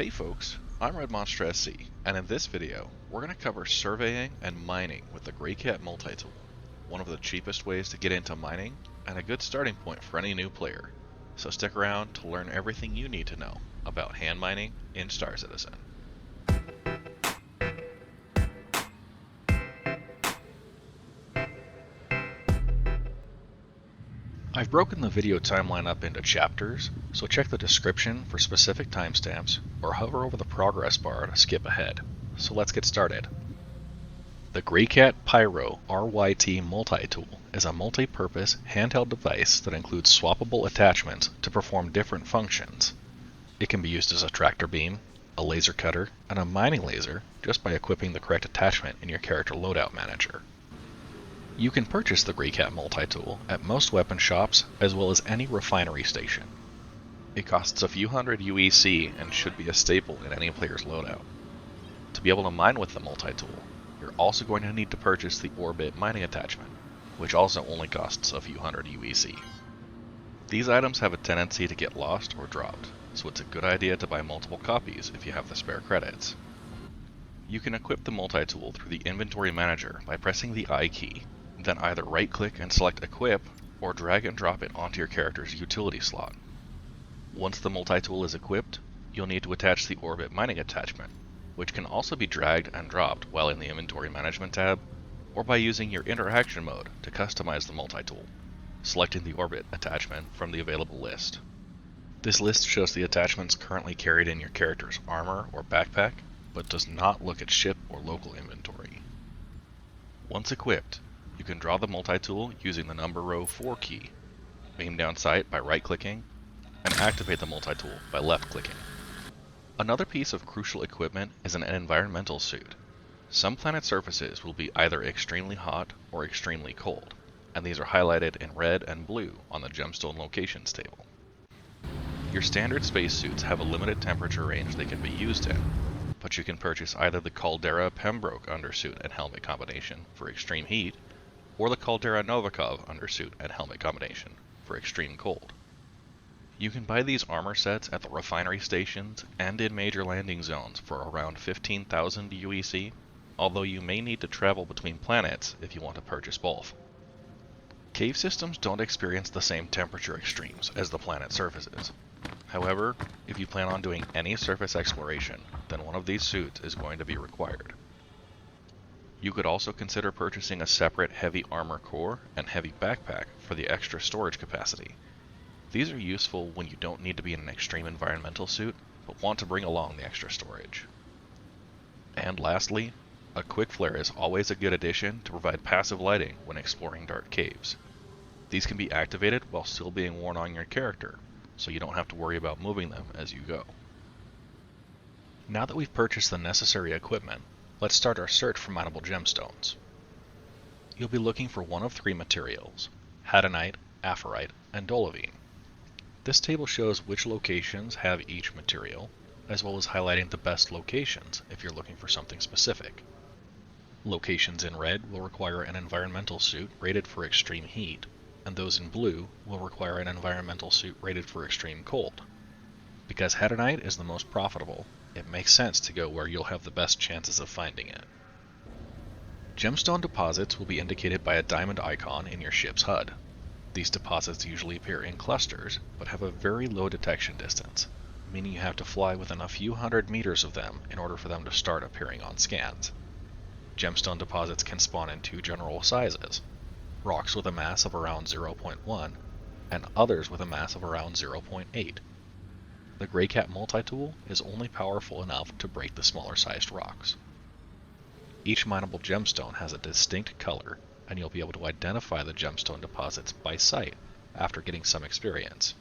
Hey folks, I'm Red Monster SC, and in this video, we're going to cover surveying and mining with the Greycat Multi-tool, one of the cheapest ways to get into mining, and a good starting point for any new player. So stick around to learn everything you need to know about hand mining in Star Citizen. I've broken the video timeline up into chapters, so check the description for specific timestamps or hover over the progress bar to skip ahead. So let's get started. The Greycat Pyro RYT Multi-tool is a multi-purpose handheld device that includes swappable attachments to perform different functions. It can be used as a tractor beam, a laser cutter, and a mining laser just by equipping the correct attachment in your character loadout manager. You can purchase the Greycat Multi-tool at most weapon shops as well as any refinery station. It costs a few hundred UEC and should be a staple in any player's loadout. To be able to mine with the multi-tool, you're also going to need to purchase the OreBit mining attachment, which also only costs a few hundred UEC. These items have a tendency to get lost or dropped, so it's a good idea to buy multiple copies if you have the spare credits. You can equip the multi-tool through the inventory manager by pressing the I key, then either right-click and select Equip, or drag and drop it onto your character's utility slot. Once the multi-tool is equipped, you'll need to attach the OreBit mining attachment, which can also be dragged and dropped while in the Inventory Management tab, or by using your interaction mode to customize the multi-tool, selecting the OreBit attachment from the available list. This list shows the attachments currently carried in your character's armor or backpack, but does not look at ship or local inventory. Once equipped, you can draw the multi-tool using the number row 4 key, aim down sight by right-clicking, and activate the multi-tool by left-clicking. Another piece of crucial equipment is an environmental suit. Some planet surfaces will be either extremely hot or extremely cold, and these are highlighted in red and blue on the Gemstone locations table. Your standard spacesuits have a limited temperature range they can be used in, but you can purchase either the Caldera Pembroke undersuit and helmet combination for extreme heat, or the Caldera Novikov undersuit and helmet combination for extreme cold. You can buy these armor sets at the refinery stations and in major landing zones for around 15,000 UEC, although you may need to travel between planets if you want to purchase both. Cave systems don't experience the same temperature extremes as the planet surfaces. However, if you plan on doing any surface exploration, then one of these suits is going to be required. You could also consider purchasing a separate heavy armor core and heavy backpack for the extra storage capacity. These are useful when you don't need to be in an extreme environmental suit, but want to bring along the extra storage. And lastly, a quick flare is always a good addition to provide passive lighting when exploring dark caves. These can be activated while still being worn on your character, so you don't have to worry about moving them as you go. Now that we've purchased the necessary equipment, let's start our search for mineable gemstones. You'll be looking for one of three materials: hadonite, aphrite, and dolivine. This table shows which locations have each material, as well as highlighting the best locations if you're looking for something specific. Locations in red will require an environmental suit rated for extreme heat, and those in blue will require an environmental suit rated for extreme cold. Because hadonite is the most profitable, it makes sense to go where you'll have the best chances of finding it. Gemstone deposits will be indicated by a diamond icon in your ship's HUD. These deposits usually appear in clusters, but have a very low detection distance, meaning you have to fly within a few hundred meters of them in order for them to start appearing on scans. Gemstone deposits can spawn in two general sizes: rocks with a mass of around 0.1, and others with a mass of around 0.8. The Greycat Multi-tool is only powerful enough to break the smaller sized rocks. Each mineable gemstone has a distinct color, and you'll be able to identify the gemstone deposits by sight after getting some experience.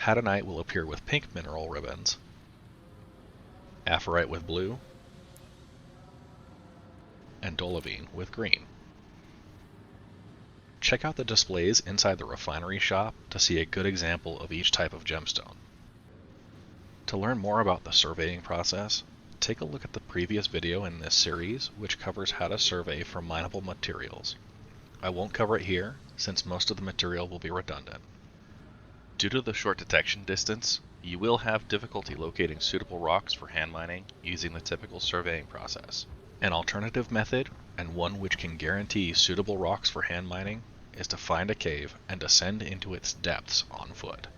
Hadonite will appear with pink mineral ribbons, aphrite with blue, and dolivine with green. Check out the displays inside the refinery shop to see a good example of each type of gemstone. To learn more about the surveying process, take a look at the previous video in this series, which covers how to survey for mineable materials. I won't cover it here, since most of the material will be redundant. Due to the short detection distance, You will have difficulty locating suitable rocks for hand mining using the typical surveying process. An alternative method, and one which can guarantee suitable rocks for hand mining, is to find a cave and descend into its depths on foot.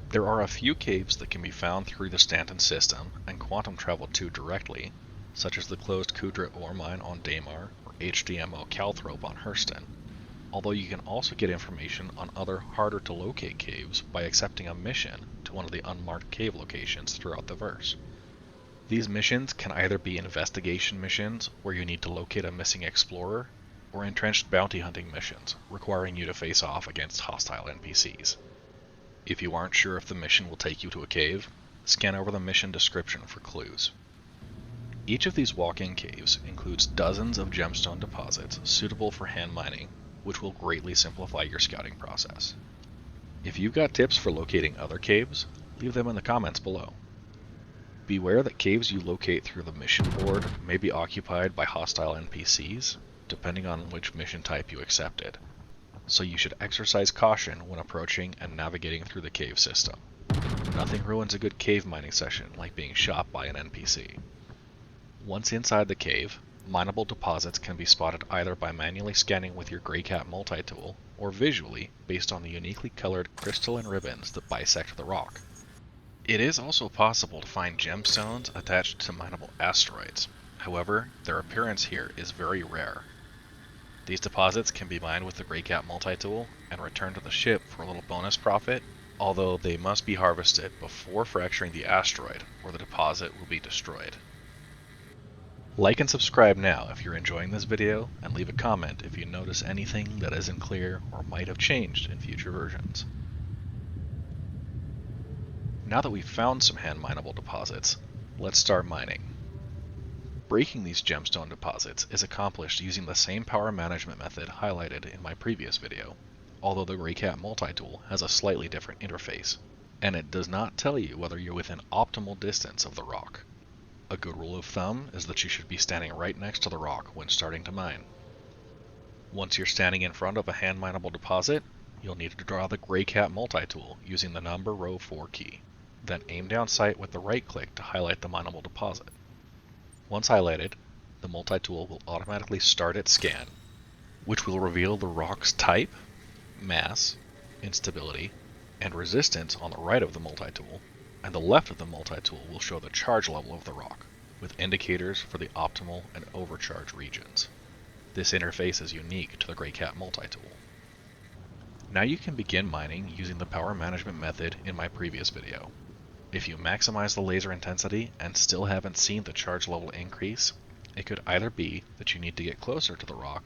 There are a few caves that can be found through the Stanton system and quantum travel to directly, such as the closed Kudra ore mine on Daymar or HDMO Calthrope on Hurston, although you can also get information on other harder to locate caves by accepting a mission to one of the unmarked cave locations throughout the verse. These missions can either be investigation missions where you need to locate a missing explorer, or entrenched bounty hunting missions requiring you to face off against hostile NPCs. If you aren't sure if the mission will take you to a cave, scan over the mission description for clues. Each of these walk-in caves includes dozens of gemstone deposits suitable for hand mining, which will greatly simplify your scouting process. If you've got tips for locating other caves, leave them in the comments below. Beware that caves you locate through the mission board may be occupied by hostile NPCs, depending on which mission type you accepted, so you should exercise caution when approaching and navigating through the cave system. Nothing ruins a good cave mining session like being shot by an NPC. Once inside the cave, mineable deposits can be spotted either by manually scanning with your Greycat Multi-tool, or visually based on the uniquely colored crystalline ribbons that bisect the rock. It is also possible to find gemstones attached to mineable asteroids. However, their appearance here is very rare. These deposits can be mined with the Greycat Multi-tool and returned to the ship for a little bonus profit, although they must be harvested before fracturing the asteroid or the deposit will be destroyed. Like and subscribe now if you're enjoying this video, and leave a comment if you notice anything that isn't clear or might have changed in future versions. Now that we've found some hand mineable deposits, let's start mining. Breaking these gemstone deposits is accomplished using the same power management method highlighted in my previous video, although the Greycat Multi-tool has a slightly different interface, and it does not tell you whether you're within optimal distance of the rock. A good rule of thumb is that you should be standing right next to the rock when starting to mine. Once you're standing in front of a hand mineable deposit, you'll need to draw the Greycat Multi-tool using the number row 4 key. Then aim down sight with the right click to highlight the mineable deposit. Once highlighted, the multi-tool will automatically start its scan, which will reveal the rock's type, mass, instability, and resistance on the right of the multi-tool, and the left of the multi-tool will show the charge level of the rock, with indicators for the optimal and overcharge regions. This interface is unique to the Greycat Multi-tool. Now you can begin mining using the power management method in my previous video. If you maximize the laser intensity and still haven't seen the charge level increase, it could either be that you need to get closer to the rock,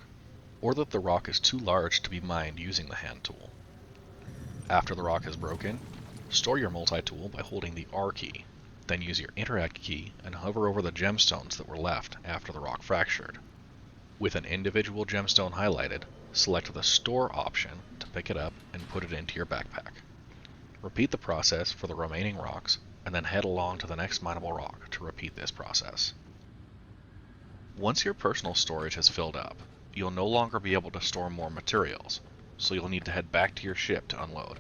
or that the rock is too large to be mined using the hand tool. After the rock is broken, store your multi-tool by holding the R key, then use your interact key and hover over the gemstones that were left after the rock fractured. With an individual gemstone highlighted, select the store option to pick it up and put it into your backpack. Repeat the process for the remaining rocks, and then head along to the next mineable rock to repeat this process. Once your personal storage has filled up, you'll no longer be able to store more materials, so you'll need to head back to your ship to unload.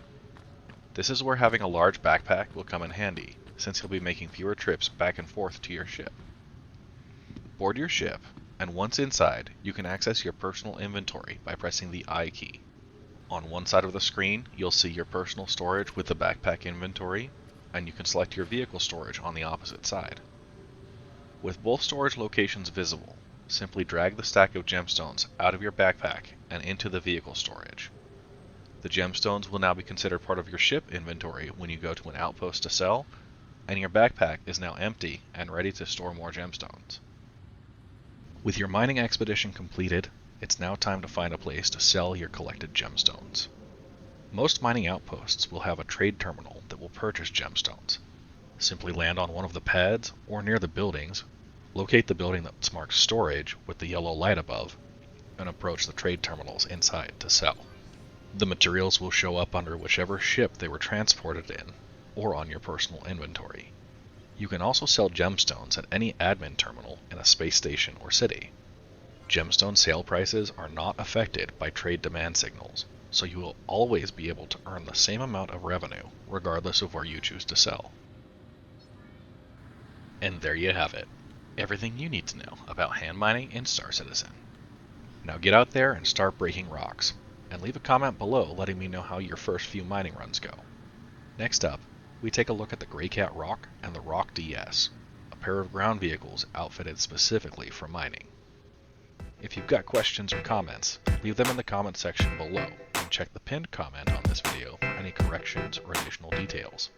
This is where having a large backpack will come in handy, since you'll be making fewer trips back and forth to your ship. Board your ship, and once inside, you can access your personal inventory by pressing the I key. On one side of the screen, you'll see your personal storage with the backpack inventory, and you can select your vehicle storage on the opposite side. With both storage locations visible, simply drag the stack of gemstones out of your backpack and into the vehicle storage. The gemstones will now be considered part of your ship inventory when you go to an outpost to sell, and your backpack is now empty and ready to store more gemstones. With your mining expedition completed, it's now time to find a place to sell your collected gemstones. Most mining outposts will have a trade terminal that will purchase gemstones. Simply land on one of the pads or near the buildings, locate the building that's marked storage with the yellow light above, and approach the trade terminals inside to sell. The materials will show up under whichever ship they were transported in, or on your personal inventory. You can also sell gemstones at any admin terminal in a space station or city. Gemstone sale prices are not affected by trade demand signals, so you will always be able to earn the same amount of revenue regardless of where you choose to sell. And there you have it. Everything you need to know about hand mining in Star Citizen. Now get out there and start breaking rocks, and leave a comment below letting me know how your first few mining runs go. Next up, we take a look at the Greycat Rock and the Rock DS, a pair of ground vehicles outfitted specifically for mining. If you've got questions or comments, leave them in the comment section below, and check the pinned comment on this video for any corrections or additional details.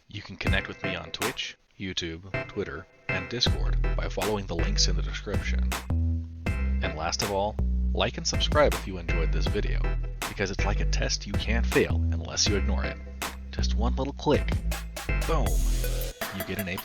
You can connect with me on Twitch, YouTube, Twitter, and Discord by following the links in the description. And last of all, like and subscribe if you enjoyed this video, because it's like a test you can't fail unless you ignore it. Just one little click, boom, you get an A+.